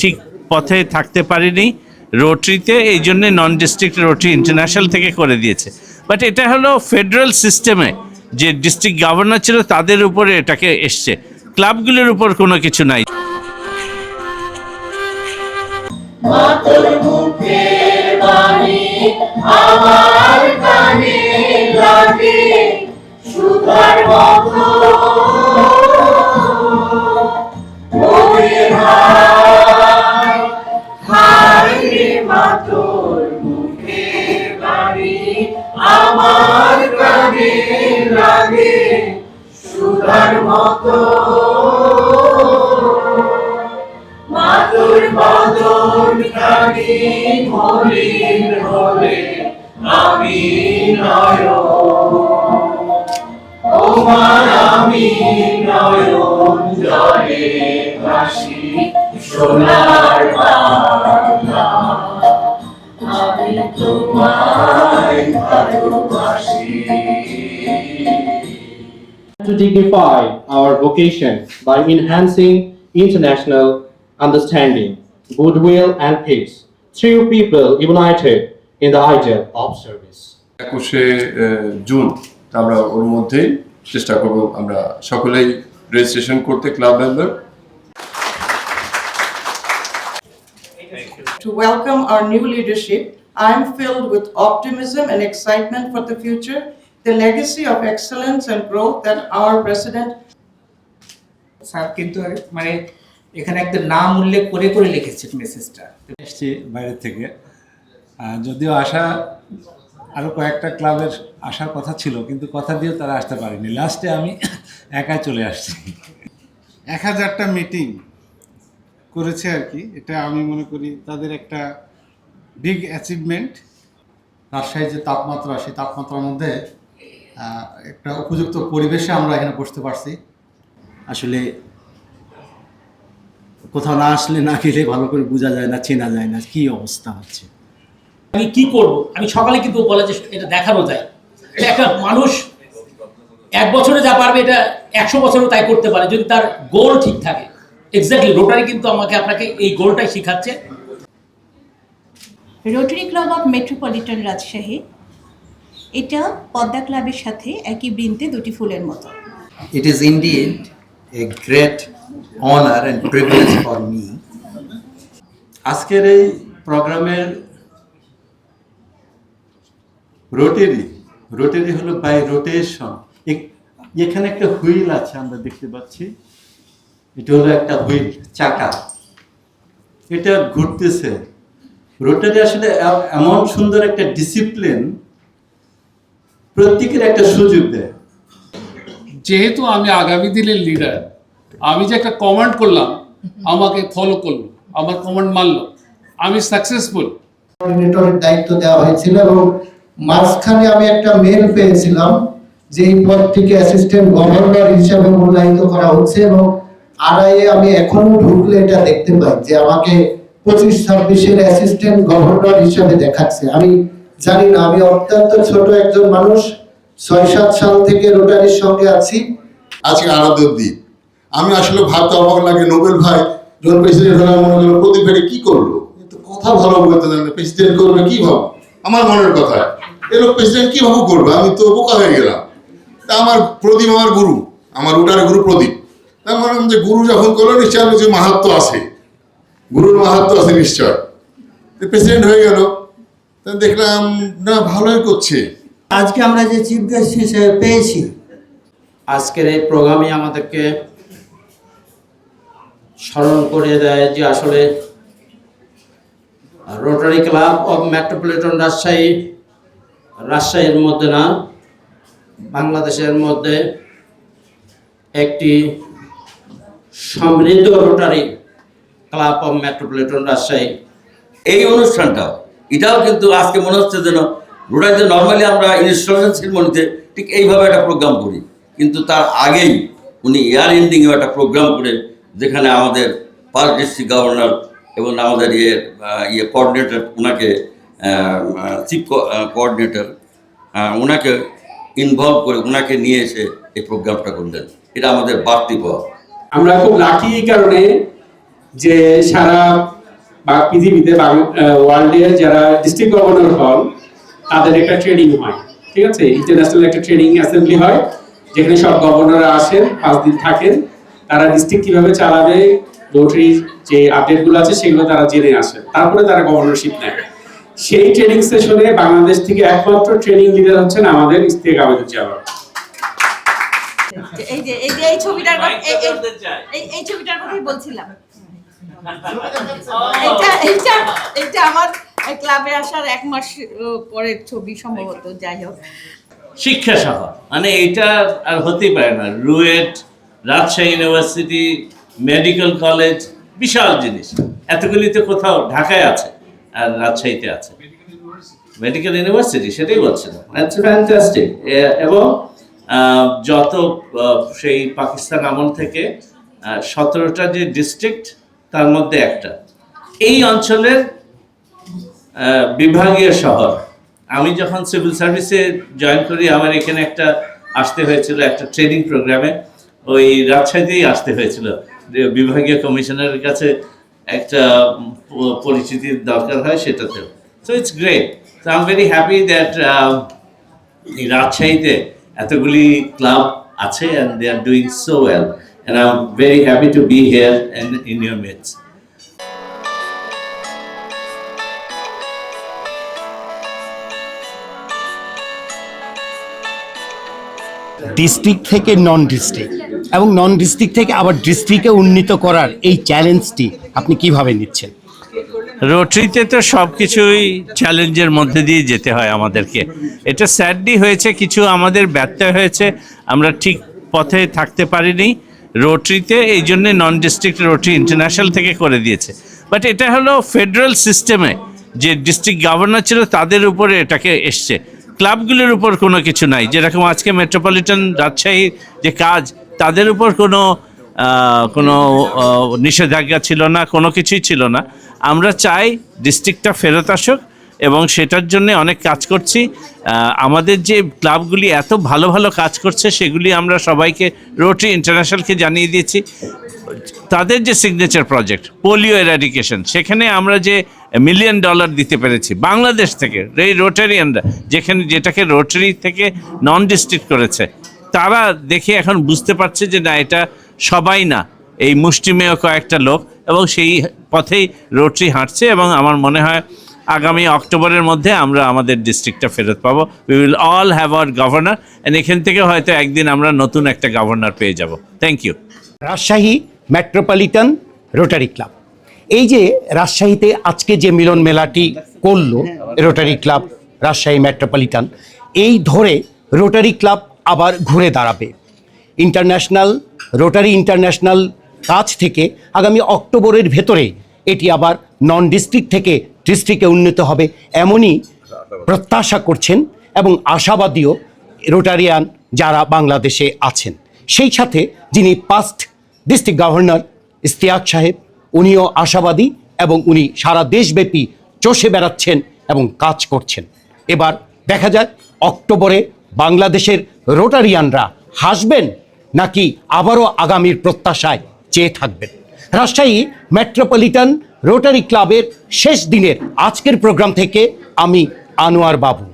ঠিক পথে থাকতে পারিনি রোটারিতে, এই জন্যে নন ডিস্ট্রিক্ট রোটারি ইন্টারন্যাশনাল থেকে করে দিয়েছে। বাট এটা হলো ফেডারেল সিস্টেমে, যে ডিস্ট্রিক্ট গভর্নর ছিল তাদের উপরে এটাকে এসছে, ক্লাবগুলোর উপর কোনো কিছু নাই। মাতর মুখের বাণী আমার কানে লাগে সুধার মতো, মাতর মুখের বাণী আমার কানে লাগে সুধার মতো, মাতর বদন খানি মলিন হলে আমি নয়ন, ও মা আমি নয়ন জলে ভাসি সোনার বাংলা, আমি তোমায় ভালোবাসি। To dignify our vocation by enhancing international understanding, goodwill and peace through people united in the ideal of service. 21 June আমরা ওর মধ্যেই চেষ্টা করব আমরা সকলেই রেজিস্ট্রেশন করতে, club member. To welcome our new leadership, I am filled with optimism and excitement for the future, the legacy of excellence and growth that our president sir কিন্তু মানে এখানে একটা নাম উল্লেখ করে করে লিখেছে মেসেজটা। এসছি বাইরে থেকে, যদিও আসা আরও কয়েকটা ক্লাবের আসার কথা ছিল, কিন্তু কথা দিয়েও তারা আসতে পারেনি। লাস্টে আমি একাই চলে আসছি। 1000টা মিটিং করেছে আর কি, এটা আমি মনে করি তাদের একটা বিগ অ্যাচিভমেন্ট। রাজশাহীর যে তাপমাত্রা, সেই তাপমাত্রার মধ্যে একটা উপযুক্ত পরিবেশে আমরা এখানে বসতে পারছি। আসলে কোথাও না আসলে না গেলে ভালো করে বোঝা যায় না, চেনা যায় না কি অবস্থা হচ্ছে। আমি কি করব, আমি সকালে কিন্তু বলে যে এটা দেখানো যায়, একটা মানুষ 1 বছরে যা পারবে এটা 100 বছরেও তাই করতে পারে যদি তার গোল ঠিক থাকে। এক্স্যাক্টলি রোটারি কিন্তু আপনাকে এই গোলটাই শেখাচ্ছে। Rotary club of metropolitan Rajshahi, এটা পদ্মা ক্লাবের সাথে একই বৃন্তে দুটি ফুলের মতো। It is indeed a great honor and privilege for me. আজকের এই প্রোগ্রামের রোটারি হলো বাই রোটেশন। এখানে একটা হুইল আছে আমরা দেখতে পাচ্ছি, এটা হলো একটা হুইল, চাকা, এটা ঘুরতেছে। রোটারি আসলে এমন সুন্দর একটা ডিসিপ্লিন, প্রত্যেকের একটা সুযোগ দেয়। যেহেতু আমি আগামী দিনের লিডার, আমি যে একটা কমান্ড করলাম আমাকে ফলো করলো, আমার কমান্ড মানলো, আমি সাকসেসফুল। কোঅর্ডিনেটরের দায়িত্ব দেওয়া হয়েছিল এবং মাঝখানে আমি একটা মেল পেয়েছিলাম যে এই পদটিকে অ্যাসিস্ট্যান্ট গভর্নর হিসেবে মূল্যায়িত করা হচ্ছে, এবং আড়াইয়ে আমি এখনো ঢুকলে এটা দেখতে পাই যে আমাকে 25-26-এর অ্যাসিস্ট্যান্ট গভর্নর হিসেবে দেখাচ্ছে। আমি জানি না, আমি অত্যন্ত ছোট একজন মানুষ, 6-7 সাল থেকে রোটারির সঙ্গে আছি। আজকে আনন্দের দিন। আমি আসলে ভাবতে অবাক লাগে, নোবেল ভাই যখন প্রেসিডেন্ট হলাম মনে হলো প্রদীপ ভাই কি করলো, কিন্তু কথা ভালো বলতে জানে, প্রেসিডেন্ট করবে কি ভাবো, আমার মনের কথা, এলো প্রেসিডেন্ট কি ভাবো করবে, আমি তো বোকা হয়ে গেলাম। তা আমার প্রদীপ আমার গুরু, আমার রোটারি গুরু প্রদীপ। তা মনে যে গুরু যখন করলো নিশ্চয় যে মাহাত্ম আছে, গুরুর মাহাত্ম আছে নিশ্চয়। প্রেসিডেন্ট হয়ে গেল, তা দেখলাম না ভালোই করছে। আজকে আমরা যে চিফ গেস্ট হিসেবে পেয়েছি, আজকের এই প্রোগ্রামই আমাদেরকে স্মরণ করে দেয় যে আসলে রোটারি ক্লাব অফ মেট্রোপলিটন রাজশাহীর মধ্যে না, বাংলাদেশের মধ্যে একটি সমৃদ্ধ rotary club of metropolitan Rajshahi. এই অনুষ্ঠানটা এটাও কিন্তু আজকে মনে হচ্ছে যেন রোটারিতে নর্মালি আমরা ইনস্টলেশন সেরিমনিতে ঠিক এইভাবে একটা প্রোগ্রাম করি, কিন্তু তার আগেই উনি ইয়ার এন্ডিংয়ে একটা প্রোগ্রাম করে, যেখানে আমাদের পার ডিস্ট্রিক্ট গভর্নর এবং আমাদের কোঅর্ডিনেটর, ওনাকে চিফ কোঅর্ডিনেটর, ওনাকে ইনভলভ করে ওনাকে নিয়ে এসে এই প্রোগ্রামটা করলেন। এটা আমাদের বাড়তি পাওয়া। আমরা খুব লাকি এই কারণে যে সারা পৃথিবীতে ওয়ার্ল্ডে যারা ডিস্ট্রিক্ট গভর্নর হন তাদের একটা ট্রেনিং হয়, ঠিক আছে, ইন্টারন্যাশনাল একটা ট্রেনিং অ্যাসেম্বলি হয় যেখানে সব গভর্নররা আসেন, 5 দিন থাকেন, তারা ডিস্ট্রিক্ট কিভাবে চালাবে, রোটারির যে আপডেটগুলো আছে সেগুলো তারা জেনে আসেন, তারপরে তারা গভর্নরশিপ নেয়। সেই ট্রেনিং সেশনে বাংলাদেশ থেকে একমাত্র ট্রেনিং লিডার হচ্ছেন আমাদের ইস্তেক আবেদুজ্জামান। এই ছবিটার এই ছবিটার কথাই বলছিলাম। এটা আমার ক্লাবে আসার 1 মাস পরের ছবি সম্ভবত, যাই হোক। শিক্ষা শহর মানে এটা আর হতেই পারে না। RUET, Rajshahi university, medical college, বিশাল জিনিস। এতগুলি তো কোথাও ঢাকায় আছে আর রাজশাহীতে আছে মেডিকেল ইউনিভার্সিটি, সেটাই বলছিলাম। It's fantastic. এবং যত সেই পাকিস্তান আমল থেকে 17টা যে ডিস্ট্রিক্ট তার মধ্যে একটা এই অঞ্চলের বিভাগীয় শহর। আমি যখন সিভিল সার্ভিসে জয়েন করি আমার এখানে একটা আসতে হয়েছিল একটা ট্রেনিং প্রোগ্রামে, ওই রাজশাহীতেই আসতে হয়েছিল। বিভাগীয় কমিশনারের কাছে একটা পরিচিতির দরকার হয় সেটাতেও। So it's great. So I am very happy that এই রাজশাহীতে এতগুলি ক্লাব আছে and they are doing so well and I'm very happy to be here and in your midst. District থেকে নন ডিস্ট্রিক্ট এবং নন ডিস্ট্রিক্ট থেকে আবার ডিস্ট্রিক্টে উন্নীত করার এই চ্যালেঞ্জটি আপনি কিভাবে নিচ্ছেন? রোটারিতে তো সব কিছুই চ্যালেঞ্জের মধ্যে দিয়ে যেতে হয় আমাদেরকে। এটা স্যাডলি হয়েছে, কিছু আমাদের ব্যত্যয় হয়েছে, আমরা ঠিক পথে থাকতে পারিনি রোটারিতে, এই জন্যে নন ডিস্ট্রিক্ট রোটারি ইন্টারন্যাশনাল থেকে করে দিয়েছে। বাট এটা হলো ফেডারেল সিস্টেমে, যে ডিস্ট্রিক্ট গভর্নর ছিল তাদের উপরে এটাকে এসছে, ক্লাবগুলির উপর কোনো কিছু নাই। যেরকম আজকে মেট্রোপলিটন রাজশাহীর যে কাজ, তাদের উপর কোনো নিষেধাজ্ঞা ছিল না, কোনো কিছুই ছিল না। আমরা চাই ডিস্ট্রিক্টটা ফেরত আসুক এবং সেটার জন্য অনেক কাজ করছি। আমাদের যে ক্লাবগুলি এত ভালো ভালো কাজ করছে সেগুলি আমরা সবাইকে রোটারি ইন্টারন্যাশনালকে জানিয়ে দিয়েছি। তাদের যে সিগনেচার প্রজেক্ট পোলিও এরাডিকেশন, সেখানে আমরা যে $1 মিলিয়ন দিতে পেরেছি বাংলাদেশ থেকে, এই রোটারিয়ানরা যেটাকে রোটারি থেকে নন ডিস্ট্রিক্ট করেছে, তারা দেখে এখন বুঝতে পারছে যে না, এটা সবাই না, এই মুষ্টিমেয় কয়েকটা লোক, এবং সেই পথেই রোটারি হাঁটছে। এবং আমার মনে হয় আগামী অক্টোবরের মধ্যে আমরা আমাদের ডিস্ট্রিক্টটা ফেরত পাবো। We will all have our governor, and এখান থেকে হয়তো একদিন আমরা নতুন একটা গভর্নর পেয়ে যাব। Thank you. Rajshahi metropolitan rotary club, এই যে রাজশাহীতে আজকে যে মিলন মেলাটি করলো রোটারি ক্লাব রাজশাহী মেট্রোপলিটন, এই ধরে রোটারি ক্লাব আবার ঘুরে দাঁড়াবে। রোটারি ইন্টারন্যাশনাল কাজ থেকে আগামী অক্টোবরের ভেতরে এটি আবার নন ডিস্ট্রিক্ট থেকে ডিস্ট্রিক্টে উন্নীত হবে, এমনই প্রত্যাশা করছেন এবং আশাবাদীও রোটারিয়ান যারা বাংলাদেশে আছেন। সেই সাথে যিনি পাস্ট ডিস্ট্রিক্ট গভর্নর ইশতিয়াক সাহেব, উনিও আশাবাদী এবং উনি সারা দেশব্যাপী চষে বেড়াচ্ছেন এবং কাজ করছেন। এবার দেখা যাক অক্টোবরে বাংলাদেশের রোটারিয়ানরা হাসবেন নাকি আবারও আগামীর প্রত্যাশায় চেয়ে থাকবেন। রাজশাহী মেট্রোপলিটন রোটারি ক্লাবের শেষ দিনের আজকের প্রোগ্রাম থেকে আমি আনোয়ার বাবু।